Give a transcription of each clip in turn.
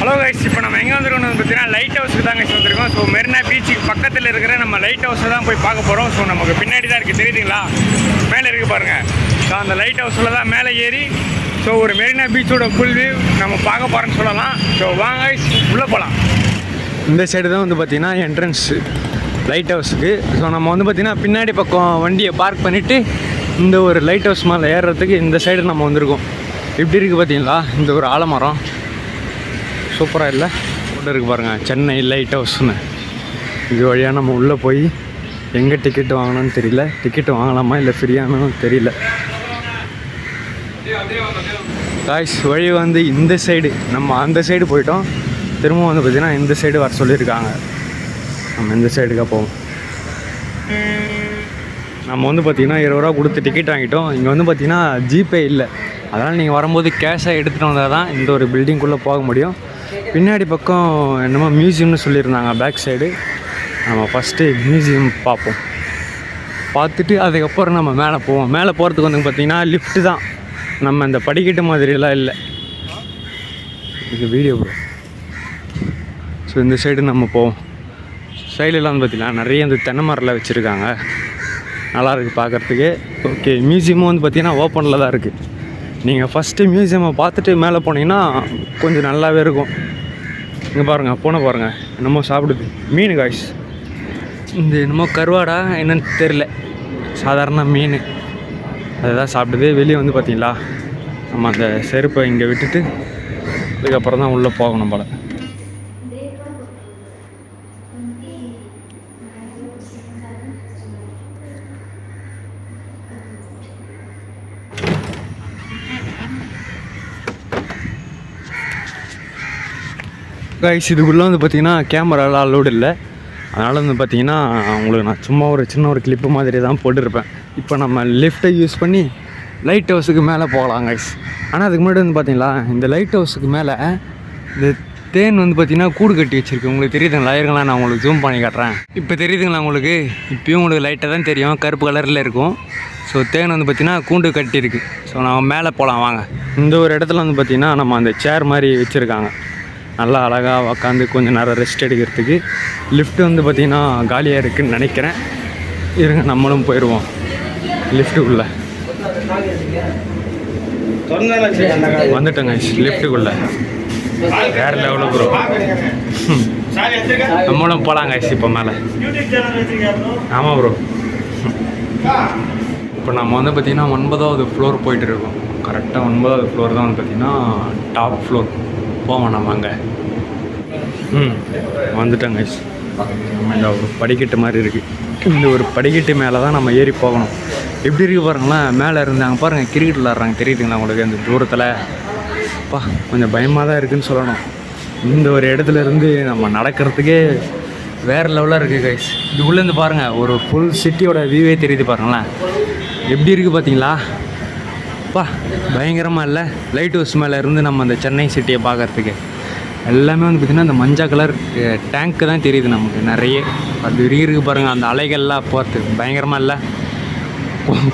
Hello guys, இப்போ நம்ம எங்கே வந்துருக்கோம்னு பார்த்தீங்கன்னா லைட் ஹவுஸுக்கு தான் கைஸ் வந்திருக்கோம். ஸோ மெரினா பீச்சுக்கு பக்கத்தில் இருக்கிற நம்ம லைட் ஹவுஸை தான் போய் பார்க்க போகிறோம். ஸோ நமக்கு பின்னாடி தான் இருக்குது, தெரியுதுங்களா? மேலே இருக்குது பாருங்கள். ஸோ அந்த லைட் ஹவுஸில் தான் மேலே ஏறி ஸோ ஒரு மெரினா பீச்சோட ஃபுல் வியூ நம்ம பார்க்க போகிறோன்னு சொல்லலாம். ஸோ வாங்க கைஸ், உள்ளே போகலாம். இந்த சைடு தான் வந்து பார்த்திங்கன்னா என்ட்ரன்ஸு லைட் ஹவுஸுக்கு. ஸோ நம்ம வந்து பார்த்திங்கன்னா பின்னாடி பக்கம் வண்டியை பார்க் பண்ணிவிட்டு இந்த ஒரு லைட் ஹவுஸ் மேலே ஏறுறதுக்கு இந்த சைடு நம்ம வந்திருக்கோம். எப்படி இருக்குது பார்த்தீங்களா? இந்த ஒரு ஆலமரம் சூப்பராக இல்லை கூட இருக்குது பாருங்கள், சென்னை லைட் ஹவுஸ்னு. இது வழியாக நம்ம உள்ளே போய் எங்கே டிக்கெட்டு வாங்கணும்னு தெரியல, டிக்கெட்டு வாங்கலாமா இல்லை ஃப்ரீயானு தெரியல. காய்ஸ் வழி வந்து இந்த சைடு, நம்ம அந்த சைடு போயிட்டோம். திரும்ப வந்து பார்த்திங்கன்னா இந்த சைடு வர சொல்லியிருக்காங்க. நம்ம இந்த சைடுக்காக போவோம். நம்ம வந்து பார்த்திங்கன்னா 20 ரூபா கொடுத்து டிக்கெட் வாங்கிட்டோம். இங்கே வந்து பார்த்திங்கன்னா ஜிபே இல்லை, அதனால் நீங்கள் வரும்போது கேஷாக எடுத்துகிட்டு வந்தால் தான் இந்த ஒரு பில்டிங்குள்ளே போக முடியும். பின்னாடி பக்கம் என்னமோ மியூசியம்னு சொல்லியிருந்தாங்க பேக் சைடு. நம்ம ஃபஸ்ட்டு மியூசியம் பார்ப்போம், பார்த்துட்டு அதுக்கப்புறம் நம்ம மேலே போவோம். மேலே போகிறதுக்கு வந்து பார்த்திங்கன்னா லிஃப்ட்டு தான், நம்ம இந்த படிக்கட்டு மாதிரியெல்லாம் இல்லை. இது வீடியோ ப்ரோ. ஸோ இந்த சைடு நம்ம போவோம். சைடெல்லாம் வந்து பார்த்திங்கன்னா நிறைய இந்த தென்னை மரம்லாம் வச்சுருக்காங்க, நல்லாயிருக்கு பார்க்குறதுக்கு. ஓகே, மியூசியமும் வந்து பார்த்திங்கன்னா ஓப்பனில் தான் இருக்குது. நீங்கள் ஃபஸ்ட்டு மியூசியமை பார்த்துட்டு மேலே போனீங்கன்னா கொஞ்சம் நல்லாவே இருக்கும். இங்கே பாருங்கள், பூனை பாருங்கள் என்னமோ சாப்பிடுது, மீன் காய்ஸ். இந்த என்னமோ கருவாடா என்னன்னு தெரில, சாதாரண மீன் அதுதான் சாப்பிடுது. வெளியே வந்து பார்த்திங்களா நம்ம அந்த செருப்பை இங்கே விட்டுட்டு அதுக்கப்புறம் தான் உள்ளே போகணும் போல். கைஸ் இதுக்குள்ளே வந்து பார்த்திங்கன்னா கேமராலாம் அலோடு இல்லை, அதனால் வந்து பார்த்திங்கன்னா உங்களுக்கு நான் சும்மா ஒரு சின்ன ஒரு கிளிப்பு மாதிரி தான் போட்டுருப்பேன். இப்போ நம்ம லிஃப்ட்டை யூஸ் பண்ணி லைட் ஹவுஸுக்கு மேலே போகலாம் கைஸ். ஆனால் அதுக்கு முன்னாடி வந்து பார்த்திங்களா இந்த லைட் ஹவுஸுக்கு மேலே இந்த தேன் வந்து பார்த்திங்கன்னா கூடு கட்டி வச்சுருக்கு. உங்களுக்கு தெரியுதுங்களா? இருங்களா, நான் உங்களுக்கு ஜூம் பண்ணி காட்டுறேன். இப்போ தெரியுதுங்களா உங்களுக்கு? இப்போயும் உங்களுக்கு லைட்டாக தான் தெரியும், கருப்பு கலரில் இருக்கும். ஸோ தேன் வந்து பார்த்திங்கன்னா கூண்டு கட்டியிருக்கு. ஸோ நம்ம மேலே போகலாம் வாங்க. இந்த ஒரு இடத்துல வந்து பார்த்திங்கன்னா நம்ம அந்த சேர் மாதிரி வச்சுருக்காங்க, நல்லா அழகாக உக்காந்து கொஞ்சம் நேரம் ரெஸ்ட் எடுக்கிறதுக்கு. லிஃப்ட்டு வந்து பார்த்திங்கன்னா காலியாக இருக்குதுன்னு நினைக்கிறேன். இருங்க நம்மளும் போயிடுவோம் லிஃப்ட்டுக்குள்ளே. வந்துட்டோங்க லிஃப்ட்டுக்குள்ளே, வேறு லெவலில் ப்ரோ. நம்மளும் போகலாங்க இப்போ மேலே. ஆமாம் ப்ரோ. இப்போ நம்ம வந்து பார்த்திங்கன்னா 9வது ஃப்ளோர் போயிட்டு இருக்கோம். கரெக்டாக 9வது ஃப்ளோர் தான் வந்து பார்த்திங்கன்னா டாப் ஃப்ளோர். போவோம் நம்ம அங்கே. வந்துட்டோங்க கைஸ். நம்ம இந்த ஒரு படிக்கட்டு மாதிரி இருக்குது, இந்த ஒரு படிக்கட்டு மேலே தான் நம்ம ஏறி போகணும். எப்படி இருக்குது பாருங்களேன், மேலே இருந்தாங்க பாருங்கள், கிரிக்கெட் விளாட்றாங்க, தெரியுதுங்களா உங்களுக்கு? அந்த தூரத்தில் அப்பா கொஞ்சம் பயமாக தான் இருக்குதுன்னு சொல்லணும். இந்த ஒரு இடத்துல இருந்து நம்ம நடக்கிறதுக்கே வேறு லெவலாக இருக்குது கைஸ். இது உள்ளேருந்து பாருங்கள், ஒரு ஃபுல் சிட்டியோட வியூவே தெரியுது பாருங்களேன். எப்படி இருக்குது பார்த்தீங்களா? அப்பா பயங்கரமாக இல்லை? லைட் ஹவுஸ் மேலே இருந்து நம்ம அந்த சென்னை சிட்டியை பார்க்குறதுக்கு எல்லாமே வந்து பார்த்திங்கன்னா அந்த மஞ்சள் கலர் டேங்க்கு தான் தெரியுது நமக்கு நிறைய. அது இருக்குது பாருங்கள், அந்த அலைகள்லாம் போகிறதுக்கு பயங்கரமாக இல்லை?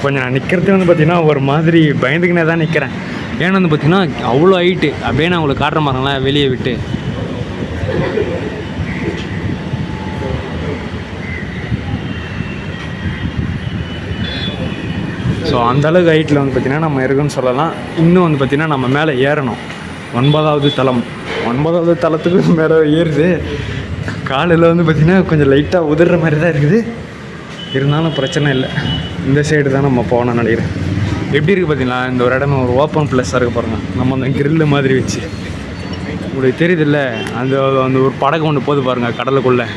கொஞ்சம் நான் நிற்கிறது வந்து பார்த்திங்கன்னா ஒரு மாதிரி பயந்துக்கினே தான் நிற்கிறேன். ஏன்னா வந்து பார்த்திங்கன்னா அவ்வளோ ஹைட்டு. அப்படியே நான் உங்களுக்கு காட்டுற பாருங்களேன் வெளியே விட்டு. ஸோ அந்தளவுக்கு ஹைட்டில் வந்து பார்த்திங்கன்னா நம்ம இருக்குன்னு சொல்லலாம். இன்னும் வந்து பார்த்திங்கன்னா நம்ம மேலே ஏறணும். 9வது தளம், 9வது தளத்துக்கு மேலே ஏறுது. காலையில் வந்து பார்த்திங்கன்னா கொஞ்சம் லைட்டாக உதிர்ற மாதிரி தான் இருக்குது, இருந்தாலும் பிரச்சனை இல்லை. இந்த சைடு தான் நம்ம போகணும்னு நினைக்கிறேன். எப்படி இருக்குது பார்த்திங்களா? இந்த ஒரு இடமே ஒரு ஓப்பன் ப்ளஸ்ஸாக இருக்க பாருங்கள், நம்ம அந்த கிரில்லு மாதிரி வச்சு. உங்களுக்கு தெரியுதில்ல, அந்த அந்த ஒரு படகு ஒன்று போது பாருங்கள் கடலுக்குள்ளே,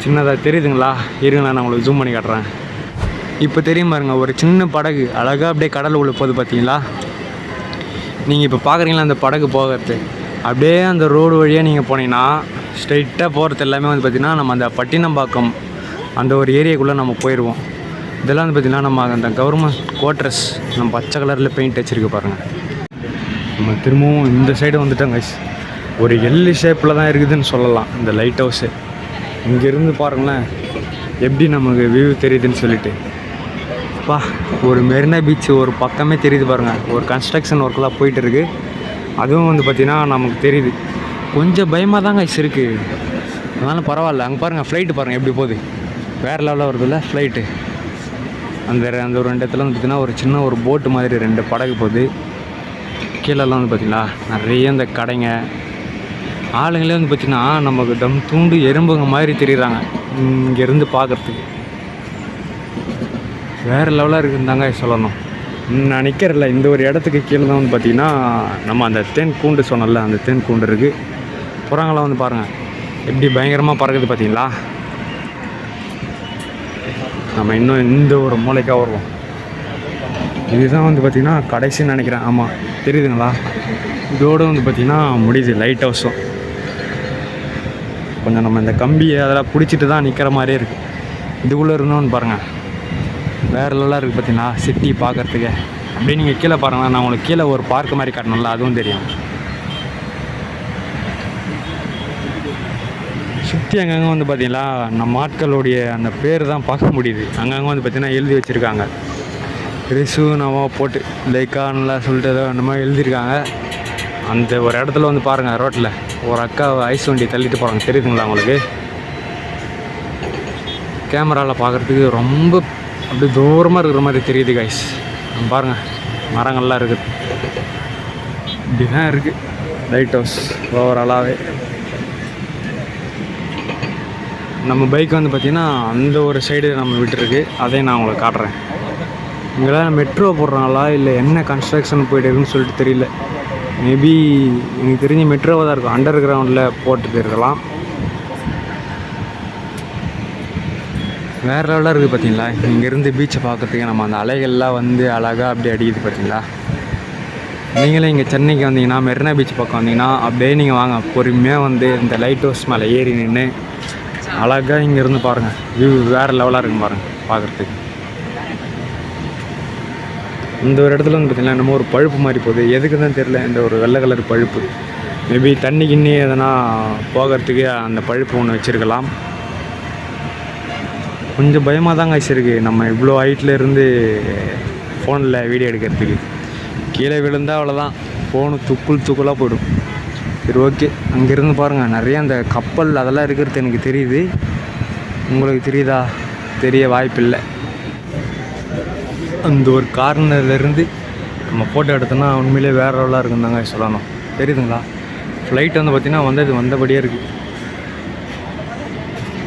சின்னதாக தெரியுதுங்களா? இருங்களா, நான் உங்களுக்கு ஜூம் பண்ணி காட்டுறேன். இப்போ தெரியும் பாருங்கள், ஒரு சின்ன படகு அழகாக அப்படியே கடல் உள்ள போகுது பார்த்தீங்களா? நீங்கள் இப்போ பார்க்குறீங்களா அந்த படகு போகிறது? அப்படியே அந்த ரோடு வழியாக நீங்கள் போனீங்கன்னா ஸ்ட்ரைட்டாக போகிறது எல்லாமே வந்து பார்த்திங்கன்னா நம்ம அந்த பட்டினம்பாக்கம் அந்த ஒரு ஏரியாக்குள்ளே நம்ம போயிடுவோம். இதெல்லாம் வந்து பார்த்திங்கன்னா நம்ம அந்த கவர்மெண்ட் குவார்ட்டர்ஸ் நம்ம பச்சை கலரில் பெயிண்ட் வச்சுருக்கு பாருங்கள். நம்ம திரும்பவும் இந்த சைடு வந்துட்டோங்க. ஒரு எல்லு ஷேப்பில் தான் இருக்குதுன்னு சொல்லலாம் இந்த லைட் ஹவுஸு. இங்கேருந்து பாருங்களேன் எப்படி நமக்கு வியூ தெரியுதுன்னு சொல்லிட்டு. பா ஒரு மெரினா பீச் ஒரு பக்கமே தெரியுது பாருங்கள். ஒரு கன்ஸ்ட்ரக்ஷன் ஒர்க்கெலாம் போயிட்டு இருக்குது, அதுவும் வந்து பார்த்திங்கன்னா நமக்கு தெரியுது. கொஞ்சம் பயமாக தாங்க இருக்குது. அதனாலும் பரவாயில்ல. அங்கே பாருங்கள் ஃப்ளைட்டு பாருங்கள் எப்படி போகுது, வேறு லெவலில் வருதுல்ல ஃப்ளைட்டு. அந்த ஒரு 2 இடத்துல வந்து பார்த்திங்கன்னா ஒரு சின்ன ஒரு போட்டு மாதிரி 2 படகு போகுது. கீழெல்லாம் வந்து பார்த்திங்களா நிறைய இந்த கடைங்க ஆளுங்களே வந்து பார்த்திங்கன்னா நமக்கு தம் தூண்டு எறும்புங்க மாதிரி தெரியுறாங்க இங்கேருந்து பார்க்குறதுக்கு. வேறு லெவலாக இருக்குதுந்தாங்க சொல்லணும். நான் நிற்கிறல இந்த ஒரு இடத்துக்கு கீழே தான் வந்து பார்த்திங்கன்னா நம்ம அந்த தேன் கூண்டு சொன்னல, அந்த தேன் கூண்டு இருக்குது. புறாங்களாம் வந்து பாருங்கள் எப்படி பயங்கரமாக பறக்குது பார்த்தீங்களா. நம்ம இன்னும் இந்த ஒரு மூளைக்காக வருவோம். இதுதான் வந்து பார்த்திங்கன்னா கடைசின்னு நினைக்கிறேன். ஆமாம், தெரியுதுங்களா? இதோடு வந்து பார்த்திங்கன்னா முடியுது லைட் ஹவுஸும். கொஞ்சம் நம்ம இந்த கம்பியை அதெல்லாம் பிடிச்சிட்டு தான் நிற்கிற மாதிரியே இருக்குது. இதுக்குள்ளே இருந்தோன்னு பாருங்கள் வேறு லெவலாக இருக்குது பார்த்தீங்களா சிட்டி பார்க்குறதுக்கு. அப்படியே நீங்கள் கீழே பாருங்கள், நான் உங்களுக்கு கீழே ஒரு பார்க் மாதிரி காட்டணும்ல, அதுவும் தெரியும். சுற்றி அங்கங்கே வந்து பார்த்திங்களா நம்ம ஆட்களுடைய அந்த பேர் தான் பார்க்க முடியுது. அங்கங்கே வந்து பார்த்திங்கன்னா எழுதி வச்சுருக்காங்க. ரிசு நவா போட்டு லைக்கான்லாம் சொல்லிட்டு ஏதோ அந்த மாதிரி எழுதியிருக்காங்க. அந்த ஒரு இடத்துல வந்து பாருங்கள் ரோட்டில் ஒரு அக்கா ஐஸ் வண்டி தள்ளிட்டு போகிறாங்க, தெரியுதுங்களா உங்களுக்கு? கேமராவில் பார்க்குறதுக்கு ரொம்ப அப்படி தூரமாக இருக்கிற மாதிரி தெரியுது கைஸ். பாருங்கள் மரங்கள்லாம் இருக்குது. இப்படி தான் இருக்குது லைட் ஹவுஸ் ஓவராலாகவே. நம்ம பைக் வந்து பார்த்திங்கன்னா அந்த ஒரு சைடு நம்ம விட்டுருக்கு, அதையும் நான் உங்களுக்கு காட்டுறேன். இங்கெல்லாம் மெட்ரோ போடுறாங்களா இல்லை என்ன கன்ஸ்ட்ரக்ஷன் போய்ட்டு இருக்குன்னு சொல்லிட்டு தெரியல. மேபி எனக்கு தெரிஞ்ச மெட்ரோவாக தான் இருக்கும், அண்டர் கிரவுண்டில் போட்டுட்டு இருக்கலாம். வேறு லெவலாக இருக்குது பார்த்தீங்களா. இங்கேருந்து பீச்சை பார்க்குறதுக்கு நம்ம அந்த அலைகள்லாம் வந்து அழகாக அப்படியே அடிக்குது பார்த்தீங்களா. நீங்களே இங்கே சென்னைக்கு வந்தீங்கன்னா மெரினா பீச் பக்கம் வந்தீங்கன்னா அப்படியே நீங்கள் வாங்க, பொறுமையாக வந்து இந்த லைட் ஹவுஸ் மேலே ஏறி நின்று அழகாக இங்கேருந்து பாருங்கள், வியூ வேறு லெவலாக இருக்கும் பாருங்கள் பார்க்குறதுக்கு. இந்த ஒரு இடத்துல வந்து பார்த்திங்கன்னா என்னமோ ஒரு பழுப்பு மாதிரி போகுது, எதுக்கு தான் தெரில. இந்த ஒரு வெள்ளை கலர் பழுப்பு, மேபி தண்ணி கிண்ணி எதனா போகிறதுக்கு அந்த பழுப்பு ஒன்று வச்சுருக்கலாம். கொஞ்சம் பயமாக தாங்க வச்சுருக்கு. நம்ம இவ்வளோ ஹைட்டில் இருந்து ஃபோனில் வீடியோ எடுக்கிறதுக்கு கீழே விழுந்தால் அவ்வளோதான், ஃபோனு துக்குளாக போய்டும். சரி ஓகே, அங்கேருந்து பாருங்கள் நிறையா அந்த கப்பல் அதெல்லாம் இருக்கிறது எனக்கு தெரியுது. உங்களுக்கு தெரியுதா? தெரிய வாய்ப்பில்லை. அந்த ஒரு கார்னர்லேருந்து நம்ம ஃபோட்டோ எடுத்தோன்னா உண்மையிலே வேறு லெவலாக இருக்குந்தாங்க சொல்லணும். தெரியுதுங்களா? ஃப்ளைட் வந்து பார்த்திங்கன்னா வந்தபடியே இருக்குது.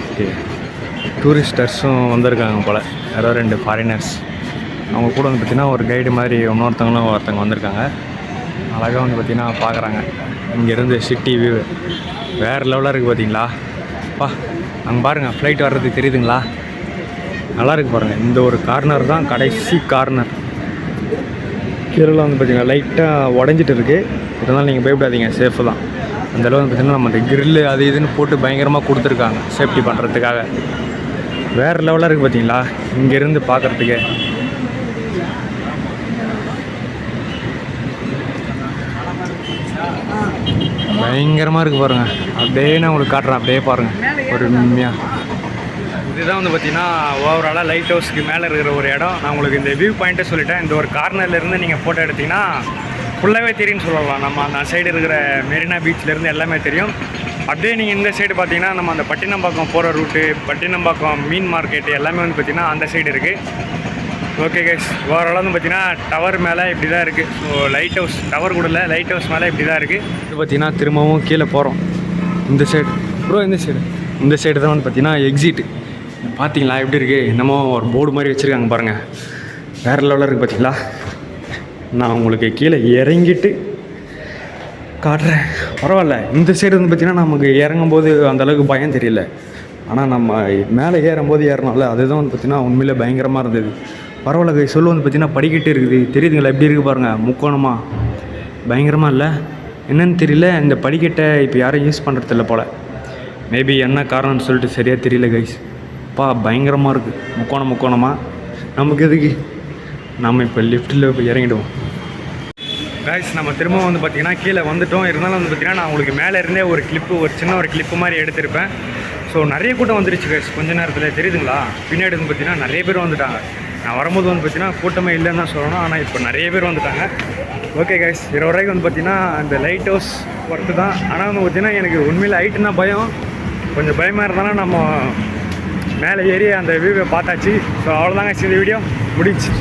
ஓகே, டூரிஸ்டர்ஸும் வந்திருக்காங்க போல், யாரோ 2 ஃபாரினர்ஸ். அவங்க கூட வந்து பார்த்திங்கன்னா ஒரு கைடு மாதிரி ஒருத்தவங்க வந்திருக்காங்க. அழகாக வந்து பார்த்திங்கன்னா பார்க்குறாங்க இங்கேருந்து சிட்டி வியூ வேறு லெவலாக இருக்குது பார்த்தீங்களா. அங்கே பாருங்கள் ஃப்ளைட் வர்றது தெரியுதுங்களா, நல்லா இருக்குது பாருங்கள். இந்த ஒரு கார்னர் தான் கடைசி கார்னர். கீழே வந்து பார்த்திங்கன்னா லைட்டாக உடஞ்சிட்டு இருக்குது, இதனால் நீங்கள் பயப்படாதீங்க, சேஃபு தான். அந்தளவு வந்து பார்த்திங்கன்னா நம்ம அந்த கிரில்லு அது இதுன்னு போட்டு பயங்கரமாக கொடுத்துருக்காங்க சேஃப்டி பண்ணுறதுக்காக. வேறு லெவலாக இருக்குது பார்த்தீங்களா இங்கேருந்து பார்க்குறதுக்கு. பயங்கரமாக இருக்குது பாருங்கள். அப்படியே நான் உங்களுக்கு காட்டுறேன், அப்படியே பாருங்கள் ஒரு உண்மையாக. இதுதான் வந்து பார்த்திங்கன்னா ஓவராலாக லைட் ஹவுஸ்க்கு மேலே இருக்கிற ஒரு இடம். நான் உங்களுக்கு இந்த வியூ பாயிண்ட்டை சொல்லிட்டேன். இந்த ஒரு கார்னர்லேருந்து நீங்கள் ஃபோட்டோ எடுத்திங்கன்னா ஃபுல்லாகவே தெரியும்னு சொல்லலாம். நம்ம அந்த சைடு இருக்கிற மெரினா பீச்லேருந்து எல்லாமே தெரியும். அப்படியே நீங்கள் இந்த சைடு பார்த்தீங்கன்னா நம்ம அந்த பட்டினம்பாக்கம் போகிற ரூட்டு, பட்டினம்பாக்கம் மீன் மார்க்கெட்டு எல்லாமே வந்து பார்த்திங்கன்னா அந்த சைடு இருக்குது. ஓகே கைஸ், ஓவராலாக வந்து பார்த்திங்கன்னா டவர் மேலே இப்படி தான் இருக்குது. ஸோ லைட் ஹவுஸ் டவர் கூட இல்லை, லைட் ஹவுஸ் மேலே இப்படி தான் இருக்குது. இது பார்த்திங்கன்னா திரும்பவும் கீழே போகிறோம். இந்த சைடு ப்ரோ, இந்த சைடு தான் வந்து பார்த்திங்கன்னா எக்ஸிட்டு. பார்த்தீங்களா எப்படி இருக்குது? என்னமோ ஒரு போர்டு மாதிரி வச்சுருக்காங்க பாருங்கள், வேறு லெவலில் இருக்குது பார்த்தீங்களா. நான் உங்களுக்கு கீழே இறங்கிட்டு காட்டுறேன், பரவாயில்ல. இந்த சைடு வந்து பார்த்திங்கன்னா நமக்கு இறங்கும்போது அந்தளவுக்கு பயம் தெரியல, ஆனால் நம்ம மேலே ஏறும்போது ஏறணும்ல, அதுதான் வந்து பார்த்திங்கன்னா உண்மையிலே பயங்கரமாக இருந்தது. பரவாயில்ல சொல்லு வந்து பார்த்திங்கன்னா படிக்கட்டு இருக்குது, தெரியுதுங்களா எப்படி இருக்குது பாருங்கள், முக்கோணமாக பயங்கரமாக இல்லை. என்னென்னு தெரியல, இந்த படிக்கட்டை இப்போ யாரும் யூஸ் பண்ணுறதில்ல போல். மேபி என்ன காரணம்னு சொல்லிட்டு சரியாக தெரியல கைஸ். பயங்கரமாக இருக்குது, முக்கோணமாக. நமக்கு எதுக்கு, நம்ம இப்போ லிஃப்ட்டில் போய் இறங்கிடுவோம் கைஸ். நம்ம திரும்ப வந்து பார்த்திங்கன்னா கீழே வந்துட்டோம். இருந்தாலும் வந்து பார்த்திங்கன்னா நான் உங்களுக்கு மேலே இருந்தே ஒரு சின்ன ஒரு கிளிப்பு மாதிரி எடுத்திருப்பேன். ஸோ நிறைய கூட்டம் வந்துருச்சு கைஸ் கொஞ்ச நேரத்தில், தெரியுதுங்களா? பின்னாடி வந்து பார்த்திங்கன்னா நிறைய பேர் வந்துட்டாங்க. நான் வரும்போது வந்து பார்த்திங்கன்னா கூட்டமே இல்லைன்னு தான் சொல்லணும், ஆனால் இப்போ நிறைய பேர் வந்துட்டாங்க. ஓகே கைஸ், 20 ரூபாய்க்கு வந்து பார்த்தீங்கன்னா அந்த லைட் ஹவுஸ் ஒர்க்கு தான். ஆனால் வந்து பார்த்தீங்கன்னா எனக்கு உண்மையில் ஹைட்டுன்னா பயம், கொஞ்சம் பயமாக இருந்தாலும் நம்ம மேலே ஏறி அந்த வியூவை பார்த்தாச்சு. ஸோ அவ்வளோதாங்க, இந்த வீடியோ முடிஞ்சு.